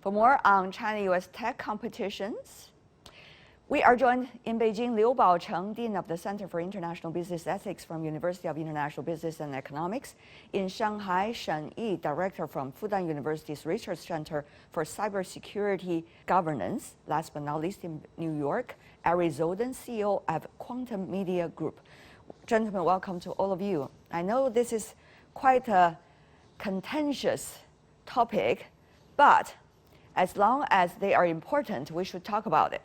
For more on China-U.S. tech competitions, we are joined in Beijing Liu Baocheng, Dean of the Center for International Business Ethics from University of International Business and Economics. In Shanghai, Shen Yi, Director from Fudan University's Research Center for Cybersecurity Governance. Last but not least, in New York, Ari Zoden, CEO of Quantum Media Group. Gentlemen, welcome to all of you. I know this is quite a contentious topic, but as long as they are important, we should talk about it.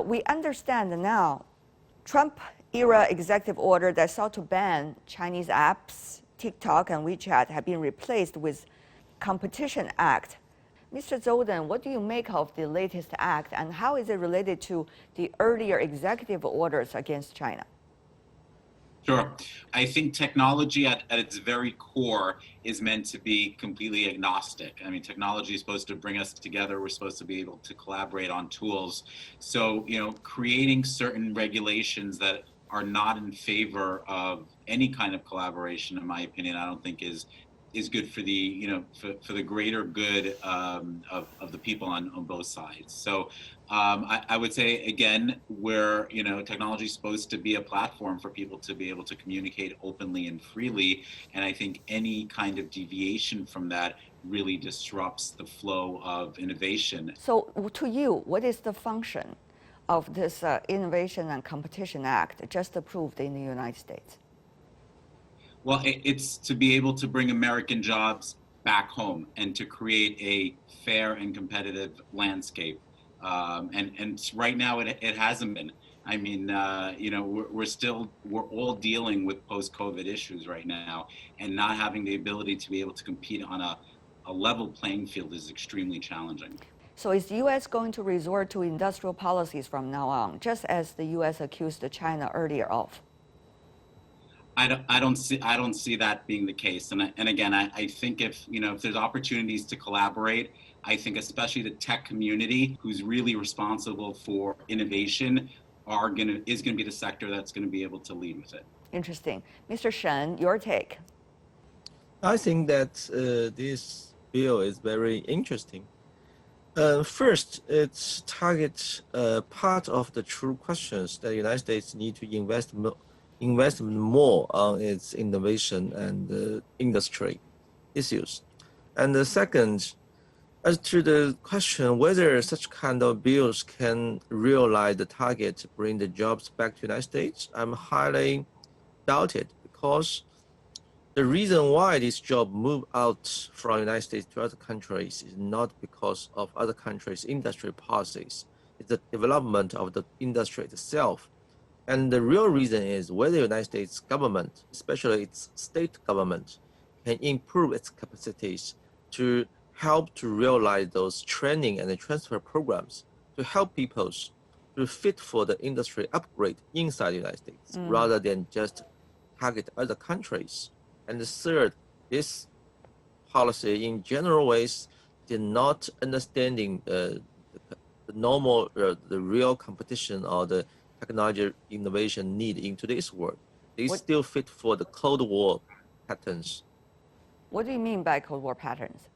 We understand now Trump-era executive order that sought to ban Chinese apps, TikTok and WeChat, have been replaced with Competition Act. Mr. Zoden, what do you make of the latest act, and how is it related to the earlier executive orders against China? Sure. I think technology at its very core is meant to be completely agnostic. I mean, technology is supposed to bring us together. We're supposed to be able to collaborate on tools. So, creating certain regulations that are not in favor of any kind of collaboration, in my opinion, I don't think is good for the for the greater good of the people on both sides. So I would say again, where technology is supposed to be a platform for people to be able to communicate openly and freely, and I think any kind of deviation from that really disrupts the flow of innovation. So to you, what is the function of this Innovation and Competition Act just approved in the United States? Well, it's to be able to bring American jobs back home and to create a fair and competitive landscape. And right now it hasn't been. I mean, we're all dealing with post-COVID issues right now, and not having the ability to be able to compete on a level playing field is extremely challenging. So is the U.S. going to resort to industrial policies from now on, just as the U.S. accused China earlier of? I don't see that being the case. And again, I think if there's opportunities to collaborate, I think especially the tech community, who's really responsible for innovation, is gonna be the sector that's gonna be able to lead with it. Interesting. Mr. Shen, your take? I think that this bill is very interesting. First, it targets part of the true questions that the United States need to invest more on its innovation and industry issues. And the second, as to the question whether such kind of bills can realize the target to bring the jobs back to the United States, I'm highly doubted, because the reason why this job move out from the United States to other countries is not because of other countries' industry policies. It's the development of the industry itself. And the real reason is whether the United States government, especially its state government, can improve its capacities to help to realize those training and transfer programs to help people to fit for the industry upgrade inside the United States, rather than just target other countries. And the third, this policy in general ways did not understanding the normal, the real competition or the technology innovation need in today's world. They still fit for the Cold War patterns. What do you mean by Cold War patterns?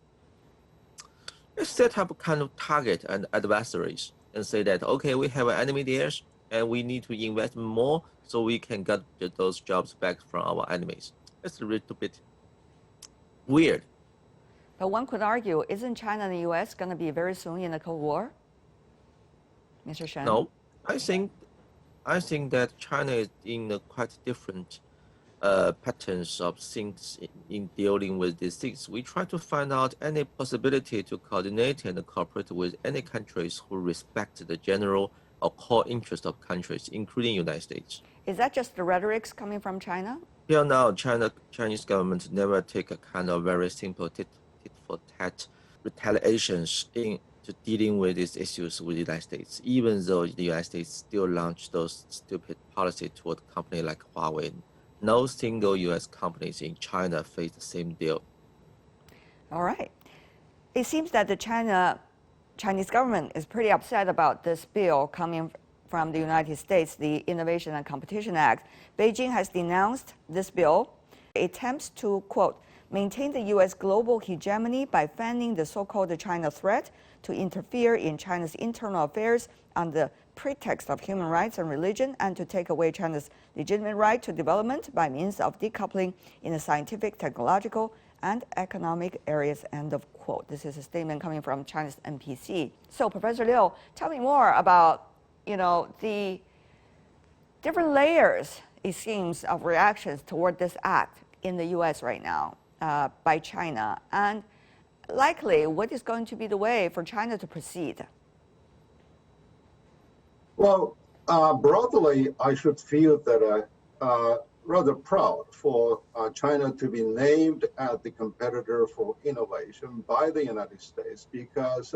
Let's set up a kind of target and adversaries and say that, okay, we have an enemy there and we need to invest more so we can get those jobs back from our enemies. It's a little bit weird. But one could argue, isn't China and the U.S. going to be very soon in a Cold War? Mr. Shen? No, I think that China is in a quite different patterns of things in dealing with these things. We try to find out any possibility to coordinate and cooperate with any countries who respect the general or core interest of countries, including the United States. Is that just the rhetorics coming from China? Till now, Chinese government never take a kind of very simple tit-for-tat retaliations to dealing with these issues with the United States, even though the United States still launched those stupid policies toward a company like Huawei. No single U.S. companies in China face the same deal. All right. It seems that the Chinese government is pretty upset about this bill coming from the United States, the Innovation and Competition Act. Beijing has denounced this bill. It attempts to, quote, maintain the U.S. global hegemony by fanning the so-called China threat to interfere in China's internal affairs on the pretext of human rights and religion, and to take away China's legitimate right to development by means of decoupling in the scientific, technological, and economic areas, end of quote. This is a statement coming from China's NPC. So, Professor Liu, tell me more about, the different layers, it seems, of reactions toward this act in the U.S. right now by China, and likely what is going to be the way for China to proceed? Well, broadly, I should feel that rather proud for China to be named as the competitor for innovation by the United States, because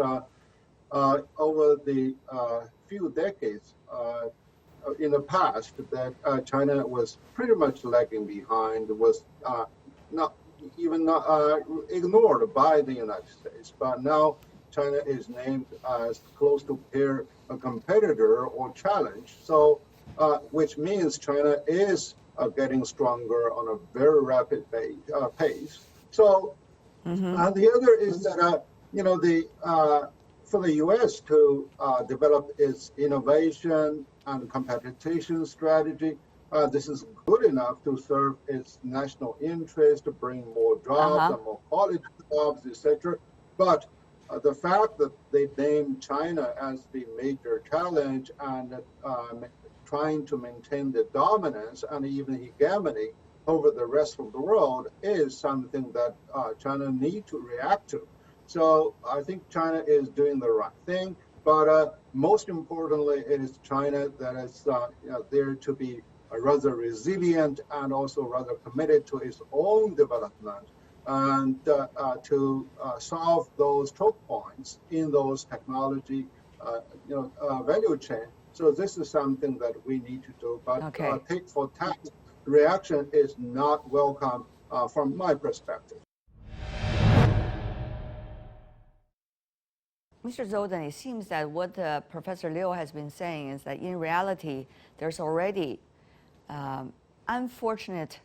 over the few decades in the past that China was pretty much lagging behind, was not ignored by the United States. But now China is named as close to peer a competitor or challenge. So, which means China is getting stronger on a very rapid pace. So, and the other is that for the U.S. to develop its innovation and competition strategy, this is good enough to serve its national interest, to bring more jobs and more quality jobs, etc. But the fact that they named China as the major challenge and trying to maintain the dominance and even hegemony over the rest of the world is something that China needs to react to. So I think China is doing the right thing, but most importantly, it is China that is there to be rather resilient and also rather committed to its own development and to solve those choke points in those technology value chain. So this is something that we need to do, but take for tact reaction is not welcome from my perspective. Mr. Zoldan, it seems that what Professor Liu has been saying is that in reality, there's already unfortunate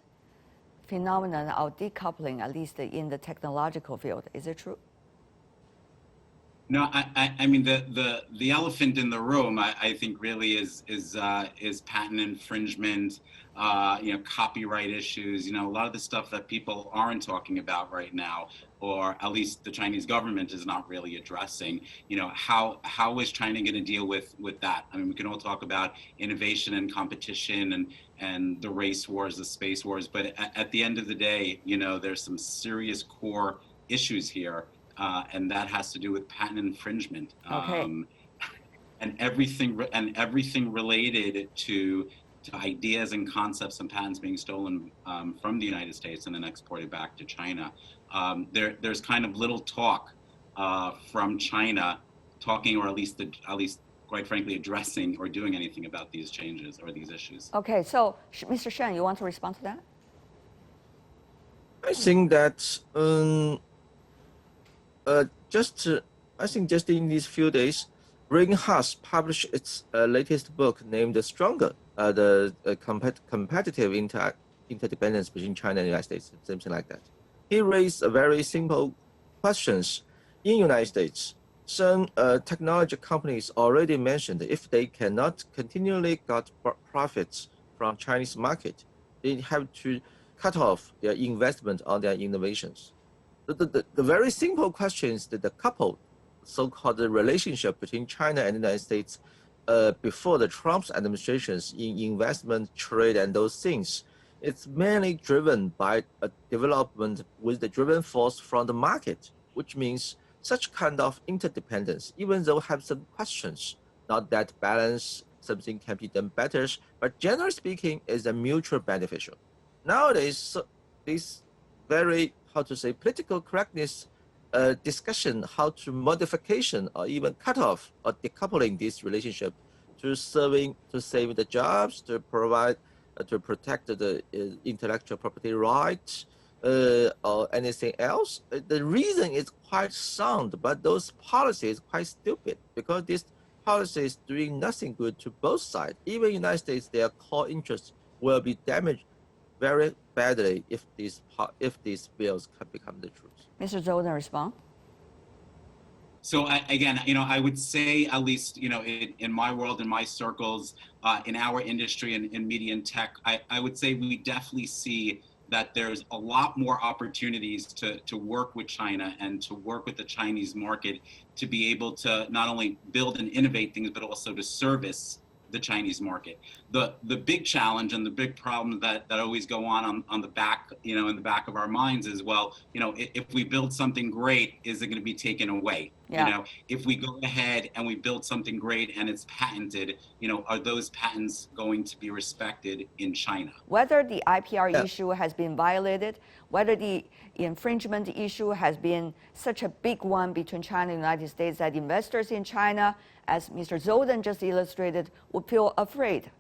phenomenon of decoupling, at least in the technological field. Is it true? No, I mean the elephant in the room, I think really is patent infringement, copyright issues, a lot of the stuff that people aren't talking about right now, or at least the Chinese government is not really addressing. How is China going to deal with that? I mean, we can all talk about innovation and competition and the race wars, the space wars, but at the end of the day, there's some serious core issues here. And that has to do with patent infringement, and everything related to ideas and concepts and patents being stolen from the United States and then exported back to China. There's kind of little talk from China talking, or at least quite frankly addressing or doing anything about these changes or these issues. Okay, so Mr. Shen, you want to respond to that? I think that I think just in these few days, Ringhus published its latest book named "Stronger," the competitive interdependence between China and the United States, something like that. He raised a very simple questions. In the United States, some technology companies already mentioned if they cannot continually get profits from Chinese market, they have to cut off their investment on their innovations. The very simple question is that the coupled so-called relationship between China and the United States before the Trump's administrations in investment, trade, and those things, it's mainly driven by a development with the driven force from the market, which means such kind of interdependence, even though have some questions, not that balance, something can be done better, but generally speaking, is a mutual beneficial. Nowadays, this very, political correctness discussion, how to modification or even cut off or decoupling this relationship to save the jobs, to provide, to protect the intellectual property rights, or anything else. The reason is quite sound, but those policies quite stupid because this policy is doing nothing good to both sides. Even United States, their core interests will be damaged very badly if these bills can become the truth. Mr. Zoden, respond. So again, I would say, at least, in my world, in my circles, in our industry, in media and tech, I would say we definitely see that there's a lot more opportunities to work with China and to work with the Chinese market to be able to not only build and innovate things, but also to service the Chinese market. The big challenge and the big problem that always go on the back, in the back of our minds is, well, if we build something great, is it going to be taken away? Yeah. If we go ahead and we build something great and it's patented, are those patents going to be respected in China? Whether the IPR issue has been violated, whether the infringement issue has been such a big one between China and the United States that investors in China, as Mr. Zoden just illustrated, would feel afraid.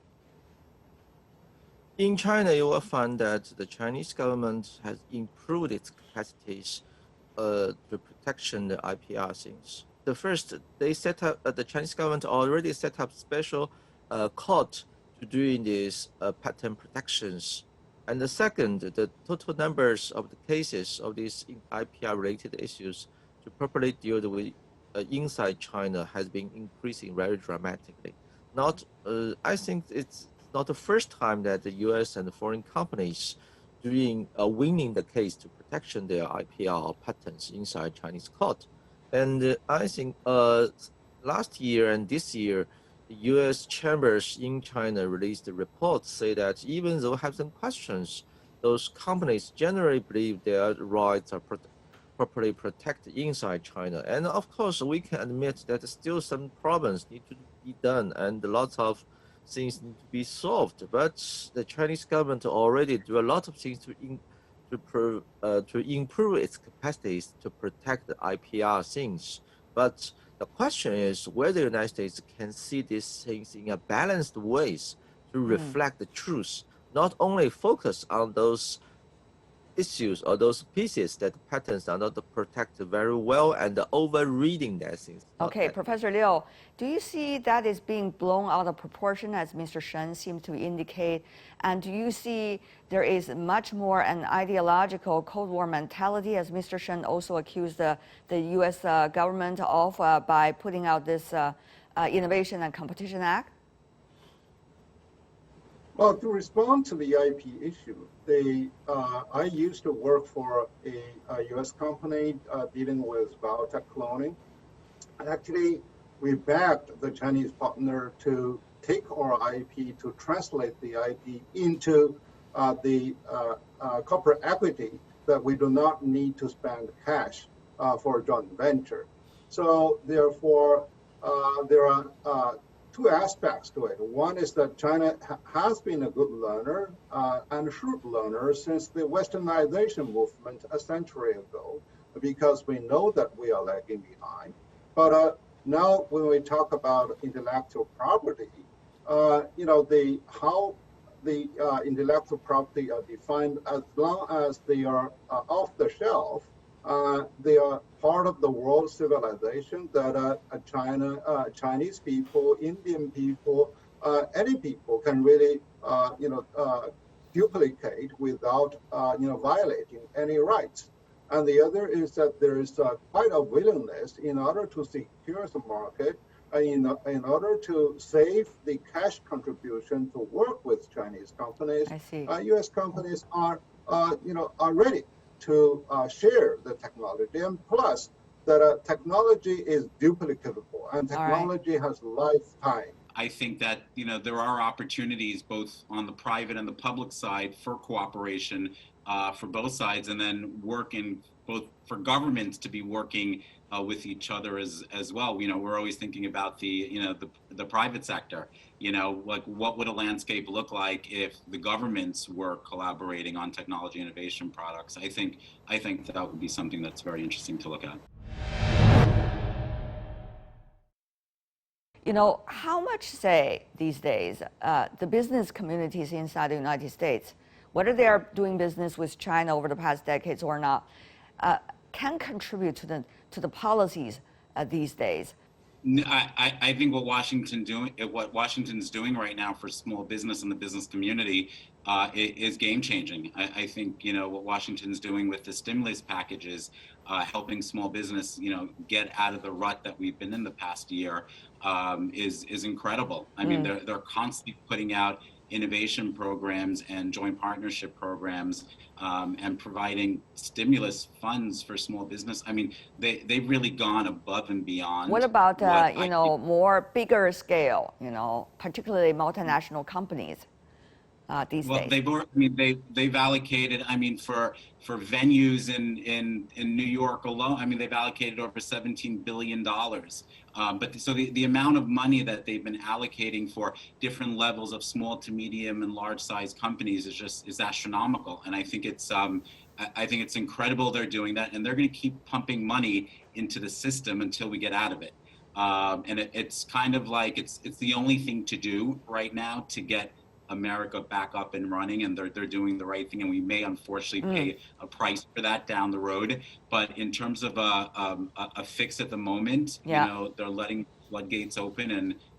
In China, you will find that the Chinese government has improved its capacities to protection the IPR things. The first, they set up the Chinese government already set up special court to doing these patent protections. And the second, the total numbers of the cases of these IPR related issues to properly deal with inside China has been increasing very dramatically. I think it's not the first time that the U.S. and the foreign companies winning the case to protection their IPR or patents inside Chinese court. And I think last year and this year, the U.S. chambers in China released a report say that even though have some questions, those companies generally believe their rights are properly protected inside China. And of course, we can admit that still some problems need to be done and lots of things need to be solved. But the Chinese government already do a lot of things to improve its capacities to protect the IPR things. But the question is whether the United States can see these things in a balanced ways to reflect the truth, not only focus on those issues or those pieces that patents are not protected very well and over-reading that things. Okay, Professor Liu, do you see that is being blown out of proportion, as Mr. Shen seemed to indicate? And do you see there is much more an ideological Cold War mentality, as Mr. Shen also accused the U.S. government of by putting out this Innovation and Competition Act? Well, to respond to the IP issue, I used to work for a U.S. company dealing with biotech cloning. Actually, we backed the Chinese partner to take our IP, to translate the IP into the corporate equity that we do not need to spend cash for a joint venture. So therefore, there are two aspects to it. One is that China has been a good learner and a shrewd learner since the westernization movement a century ago, because we know that we are lagging behind. But now when we talk about intellectual property, how the intellectual property are defined, as long as they are off the shelf, they are part of the world civilization that Chinese people, Indian people, any people can really, duplicate without, violating any rights. And the other is that there is quite a willingness in order to secure the market, in order to save the cash contribution to work with Chinese companies. I see. U.S. companies are ready to share the technology, and plus that technology is duplicatable and technology has lifetime. I think that there are opportunities both on the private and the public side for cooperation for both sides, and then working both for governments to be working with each other as well. We're always thinking about the private sector. Like what would a landscape look like if the governments were collaborating on technology innovation products? I think that would be something that's very interesting to look at. How much say these days the business communities inside the United States, whether they are doing business with China over the past decades or not, can contribute to the policies these days? I think what Washington's doing right now for small business and the business community is game changing. I think what Washington's doing with the stimulus packages, helping small business get out of the rut that we've been in the past year, is incredible. I mean, they're constantly putting out innovation programs and joint partnership programs, and providing stimulus funds for small business. I mean, they've really gone above and beyond. What about more bigger scale, particularly multinational companies these days? They've allocated. I mean, for venues in New York alone, I mean, they've allocated over $17 billion. But so the amount of money that they've been allocating for different levels of small to medium and large size companies is astronomical. And I think it's incredible they're doing that, and they're going to keep pumping money into the system until we get out of it. And it's kind of like it's the only thing to do right now to get America back up and running, and they're doing the right thing, and we may unfortunately pay a price for that down the road. But in terms of a fix at the moment, they're letting floodgates open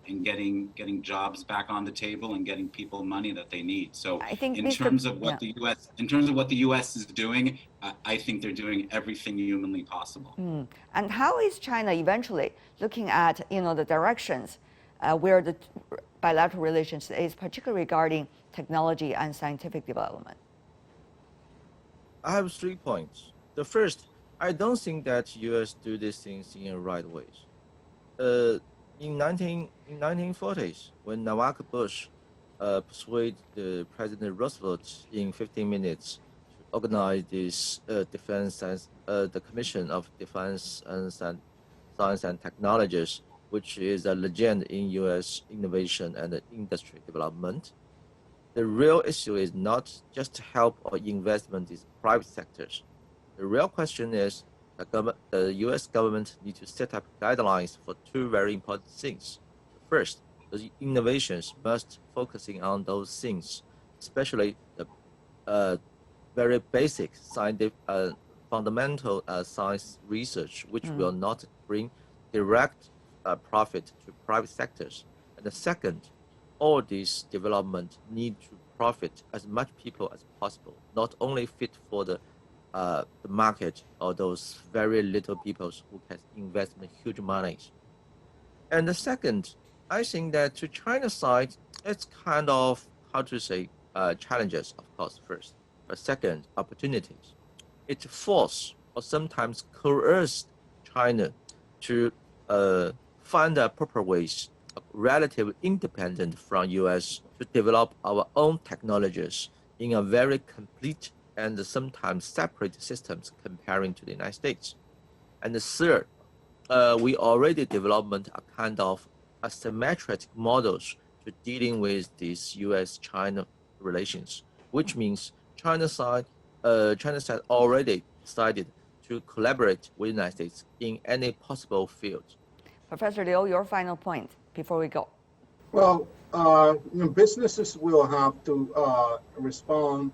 and getting jobs back on the table and getting people money that they need. So I think in terms of what the U.S. is doing, I think they're doing everything humanly possible. And how is China eventually looking at the directions where the bilateral relations is, particularly regarding technology and scientific development? I have 3 points. The first, I don't think that U.S. do these things in the right ways. In 1940s, when Nawak Bush persuaded President Roosevelt in 15 minutes to organize this the Commission of Defense and Science and Technologies, which is a legend in U.S. innovation and industry development. The real issue is not just help or investment in private sectors. The real question is the U.S. government needs to set up guidelines for 2 very important things. First, the innovations must focusing on those things, especially the very basic scientific, fundamental science research, which will not bring direct profit to private sectors. And the second, all these development need to profit as much people as possible, not only fit for the market or those very little people who can invest huge monies. And the second, I think that to China's side, it's kind of, challenges, of course, first, but second, opportunities. It forces or sometimes coerces China to find the proper ways, relatively independent from U.S. to develop our own technologies in a very complete and sometimes separate systems comparing to the United States. And the third, we already developed a kind of asymmetric models to dealing with these U.S.-China relations, which means China side already decided to collaborate with the United States in any possible field. Professor Liu, your final point before we go. Well, businesses will have to respond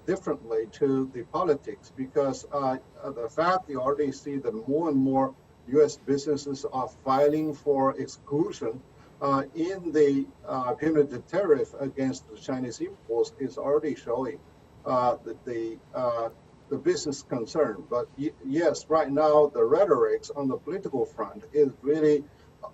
differently to the politics, because the fact you already see that more and more U.S. businesses are filing for exclusion in the punitive tariff against the Chinese imports is already showing the business concern. But yes, right now the rhetorics on the political front is really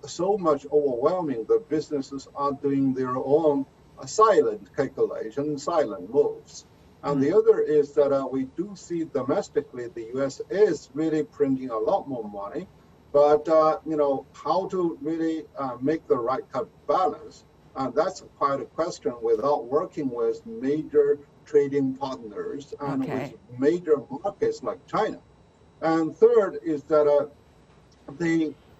so much overwhelming that businesses are doing their own silent calculation, silent moves. And the other is that we do see domestically the U.S. is really printing a lot more money, but how to really make the right kind of balance, that's quite a question without working with major trading partners and with major markets like China. And third is that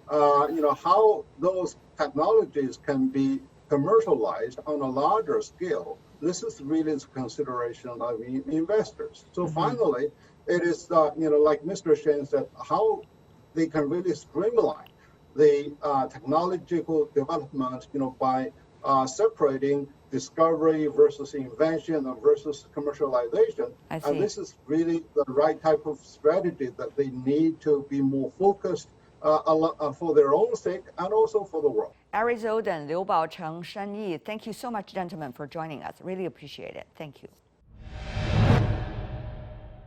how those technologies can be commercialized on a larger scale. This is really the consideration of investors. So finally, it is like Mr. Shen said, how they can really streamline the technological development, by separating discovery versus invention versus commercialization. And this is really the right type of strategy that they need to be more focused for their own sake and also for the world. Eric Zoden, Liu Baocheng, Shen Yi, thank you so much, gentlemen, for joining us. Really appreciate it. Thank you.